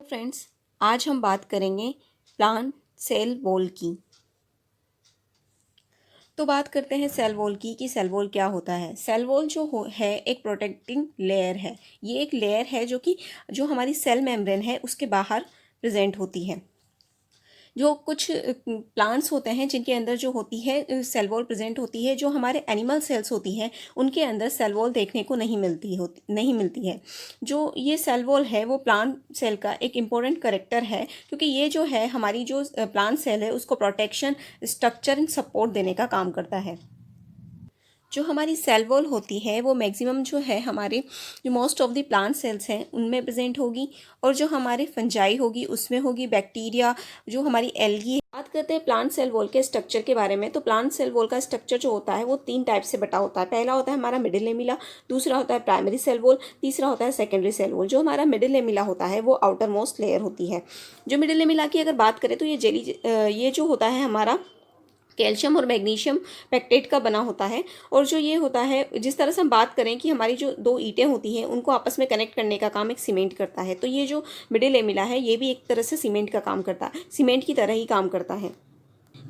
Friends, आज हम बात करेंगे प्लांट सेल वॉल की। तो बात करते हैं सेल वॉल की कि सेल वॉल क्या होता है। सेल वॉल है एक प्रोटेक्टिंग लेयर है। ये एक लेयर है जो हमारी सेल मेम्ब्रेन है उसके बाहर प्रेजेंट होती है। जो कुछ प्लांट्स होते हैं जिनके अंदर जो होती है सेल वॉल प्रेजेंट होती है, जो हमारे एनिमल सेल्स होती हैं उनके अंदर सेल वॉल देखने को नहीं मिलती है। जो ये सेल वॉल है वो प्लांट सेल का एक इम्पोर्टेंट करेक्टर है, क्योंकि ये जो है हमारी जो प्लांट सेल है उसको प्रोटेक्शन, स्ट्रक्चर एंड सपोर्ट देने का काम करता है। जो हमारी सेल वॉल होती है वो मैक्सिमम जो है हमारे जो most of the plant cells हैं उनमें प्रेजेंट होगी, और जो हमारे फंजाई होगी उसमें होगी, बैक्टीरिया, जो हमारी एल्गी है। बात करते हैं प्लांट सेल वॉल के स्ट्रक्चर के बारे में। तो प्लांट सेल वॉल का स्ट्रक्चर जो होता है वो 3 टाइप से बटा होता है। पहला होता है हमारा मिडिल लेमिला, दूसरा होता है प्राइमरी सेल वॉल, तीसरा होता है सेकेंडरी सेल वॉल। जो हमारा मिडिल लेमिला होता है वो आउटर मोस्ट लेयर होती है। जो मिडिल लेमिला की अगर बात करें तो ये जो होता है हमारा कैल्शियम और मैग्नीशियम पेक्टेट का बना होता है। और जो ये होता है, जिस तरह से हम बात करें कि हमारी जो 2 ईंटें होती हैं उनको आपस में कनेक्ट करने का काम एक सीमेंट करता है, तो ये जो मिडिल लेमिला है ये भी एक तरह से सीमेंट का काम करता है, सीमेंट की तरह ही काम करता है।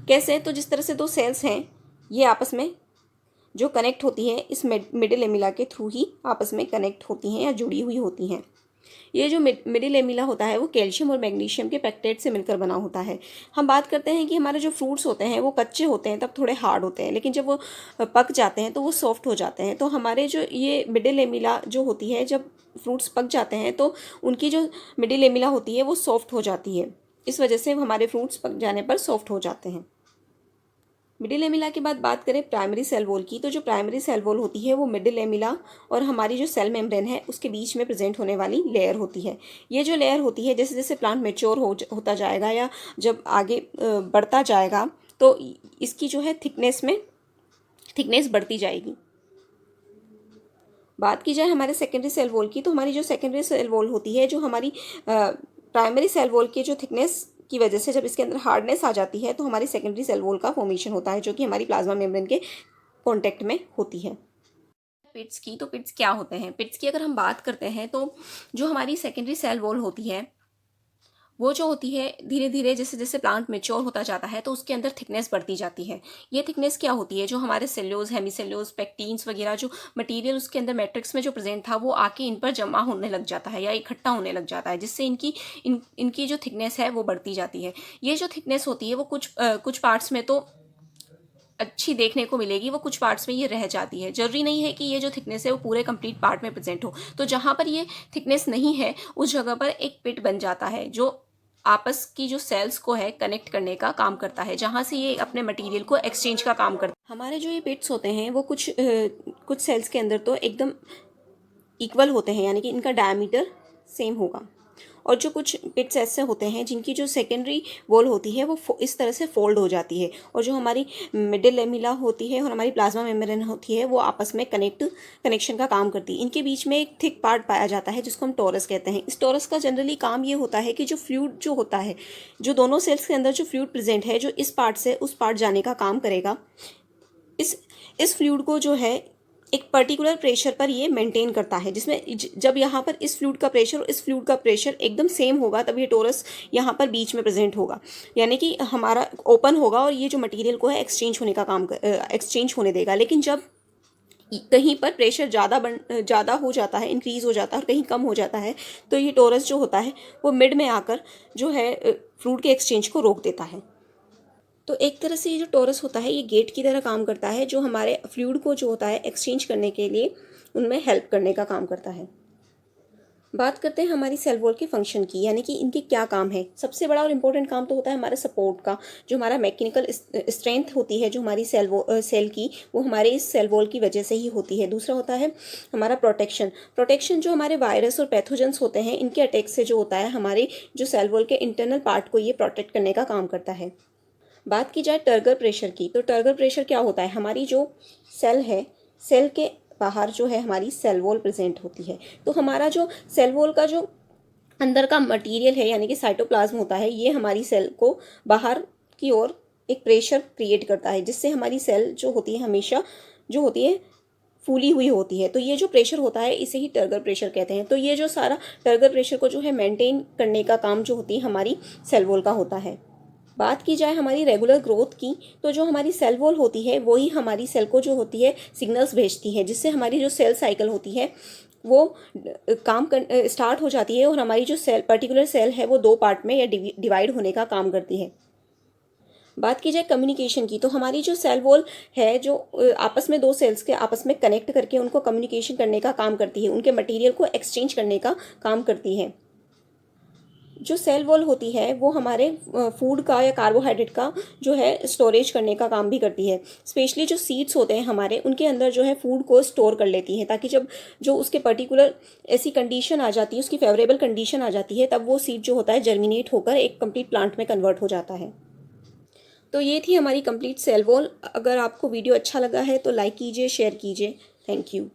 कैसे? तो जिस तरह से 2 सेल्स हैं ये आपस में जो कनेक्ट होती हैं इस मिडिल लेमिला के थ्रू ही आपस में कनेक्ट होती हैं या जुड़ी हुई होती हैं। ये जो मिडिल लेमिला होता है वो कैल्शियम और मैग्नीशियम के पेक्टेट से मिलकर बना होता है। हम बात करते हैं कि हमारे जो फ्रूट्स होते हैं वो कच्चे होते हैं तब थोड़े हार्ड होते हैं, लेकिन जब वो पक जाते हैं तो वो सॉफ्ट हो जाते हैं। तो हमारे जो ये मिडिल लेमिला जो होती है, जब फ्रूट्स पक जाते हैं तो उनकी जो मिडिल लेमिला होती है वो सॉफ्ट हो जाती है। इस वजह से हमारे फ्रूट्स पक जाने पर सॉफ्ट हो जाते हैं। मिडिल लेमिला के बाद बात करें प्राइमरी सेल वॉल की, तो जो प्राइमरी सेल वॉल होती है वो मिडिल लेमिला और हमारी जो सेल मेम्ब्रेन है उसके बीच में प्रेजेंट होने वाली लेयर होती है। ये जो लेयर होती है जैसे जैसे प्लांट मेच्योर होता जाएगा या जब आगे बढ़ता जाएगा तो इसकी जो है थिकनेस बढ़ती जाएगी। बात की जाए हमारे सेकेंडरी सेल वॉल की, तो हमारी जो सेकेंडरी सेल वॉल होती है, जो हमारी प्राइमरी सेल वॉल की जो थिकनेस की वजह से जब इसके अंदर हार्डनेस आ जाती है तो हमारी सेकेंडरी सेल वॉल का फॉर्मेशन होता है, जो कि हमारी प्लाज्मा मेम्ब्रेन के कांटेक्ट में होती है। पिट्स की, तो पिट्स क्या होते हैं? पिट्स की अगर हम बात करते हैं तो जो हमारी सेकेंडरी सेल वॉल होती है वो जो होती है धीरे धीरे जैसे जैसे प्लांट मेच्योर होता जाता है तो उसके अंदर थिकनेस बढ़ती जाती है। ये थिकनेस क्या होती है? जो हमारे सेल्यूलोज, हेमीसेल्यूलोज, पेक्टीन्स वगैरह जो मटेरियल उसके अंदर मैट्रिक्स में जो प्रेजेंट था वो आके इन पर जमा होने लग जाता है या इकट्ठा होने लग जाता है, जिससे इनकी जो थिकनेस है वो बढ़ती जाती है। ये जो थिकनेस होती है वो कुछ पार्ट्स में तो अच्छी देखने को मिलेगी, वो कुछ पार्ट्स में ये रह जाती है। जरूरी नहीं है कि ये जो थिकनेस है वो पूरे कंप्लीट पार्ट में प्रेजेंट हो। तो जहाँ पर ये थिकनेस नहीं है उस जगह पर एक पिट बन जाता है जो आपस की जो सेल्स को है कनेक्ट करने का काम करता है, जहाँ से ये अपने मटेरियल को एक्सचेंज का काम करता है। हमारे जो ये पिट्स होते हैं वो कुछ सेल्स के अंदर तो एकदम इक्वल होते हैं, यानी कि इनका डायमीटर सेम होगा। और जो कुछ पिट्स ऐसे होते हैं जिनकी जो सेकेंडरी वॉल होती है वो इस तरह से फोल्ड हो जाती है, और जो हमारी मिडिल लेमिला होती है और हमारी प्लाज्मा मेम्ब्रेन होती है वो आपस में कनेक्शन का काम करती है। इनके बीच में एक थिक पार्ट पाया जाता है जिसको हम टोरस कहते हैं। इस टोरस का जनरली काम ये होता है कि जो फ्लूइड जो होता है, जो दोनों सेल्स के अंदर जो फ्लूइड प्रेजेंट है, जो इस पार्ट से उस पार्ट जाने का काम करेगा। इस फ्लूइड को जो है एक पर्टिकुलर प्रेशर पर ये मेंटेन करता है, जिसमें जब यहाँ पर इस फ्लूइड का प्रेशर और इस फ्लूइड का प्रेशर एकदम सेम होगा तब ये टोरस यहाँ पर बीच में प्रेजेंट होगा, यानी कि हमारा ओपन होगा और ये जो मटेरियल को है एक्सचेंज होने देगा। लेकिन जब कहीं पर प्रेशर ज़्यादा हो जाता है, इंक्रीज हो जाता है, और कहीं कम हो जाता है, तो ये टोरस जो होता है वो मिड में आकर जो है फ्लूइड के एक्सचेंज को रोक देता है। तो एक तरह से ये जो टोरस होता है ये गेट की तरह काम करता है, जो हमारे फ्लूइड को जो होता है एक्सचेंज करने के लिए उनमें हेल्प करने का काम करता है। बात करते हैं हमारी सेल वॉल के फंक्शन की, यानी कि इनके क्या काम है। सबसे बड़ा और इम्पोर्टेंट काम तो होता है हमारे सपोर्ट का। जो हमारा मैकेनिकल स्ट्रेंथ होती है जो हमारी सेल की, वो हमारे इस सेल वॉल की वजह से ही होती है। दूसरा होता है हमारा प्रोटेक्शन जो हमारे वायरस और पैथोजेंस होते हैं इनके अटैक से जो होता है हमारे जो सेल वॉल के इंटरनल पार्ट को ये प्रोटेक्ट करने का काम करता है। बात की जाए टर्गर प्रेशर की, तो टर्गर प्रेशर क्या होता है? हमारी जो सेल है, सेल के बाहर जो है हमारी सेल वॉल प्रेजेंट होती है। तो हमारा जो सेल वॉल का जो अंदर का मटेरियल है यानी कि साइटोप्लाज्म होता है, ये हमारी सेल को बाहर की ओर एक प्रेशर क्रिएट करता है, जिससे हमारी सेल जो होती है हमेशा जो होती है फूली हुई होती है। तो ये जो प्रेशर होता है इसे ही टर्गर प्रेशर कहते हैं। तो ये जो सारा टर्गर प्रेशर को जो है मेंटेन करने का काम जो होती है हमारी सेल वॉल का होता है। बात की जाए हमारी रेगुलर ग्रोथ की, तो जो हमारी सेल वॉल होती है वही हमारी सेल को जो होती है सिग्नल्स भेजती है, जिससे हमारी जो सेल साइकिल होती है वो काम कर स्टार्ट हो जाती है और हमारी जो सेल पर्टिकुलर सेल है वो 2 पार्ट में या डिवाइड होने का काम करती है। बात की जाए कम्युनिकेशन की, तो हमारी जो सेल वॉल है जो आपस में 2 सेल्स के आपस में कनेक्ट करके उनको कम्युनिकेशन करने का काम करती है, उनके मटेरियल को एक्सचेंज करने का काम करती है। जो सेल वॉल होती है वो हमारे फूड का या कार्बोहाइड्रेट का जो है स्टोरेज करने का काम भी करती है। स्पेशली जो सीड्स होते हैं हमारे, उनके अंदर जो है फूड को स्टोर कर लेती हैं, ताकि जब जो उसके पर्टिकुलर ऐसी कंडीशन आ जाती है, उसकी फेवरेबल कंडीशन आ जाती है, तब वो सीड जो होता है जर्मिनेट होकर एक कंप्लीट प्लांट में कन्वर्ट हो जाता है। तो ये थी हमारी कंप्लीट सेल वॉल। अगर आपको वीडियो अच्छा लगा है तो लाइक कीजिए, शेयर कीजिए। Thank you.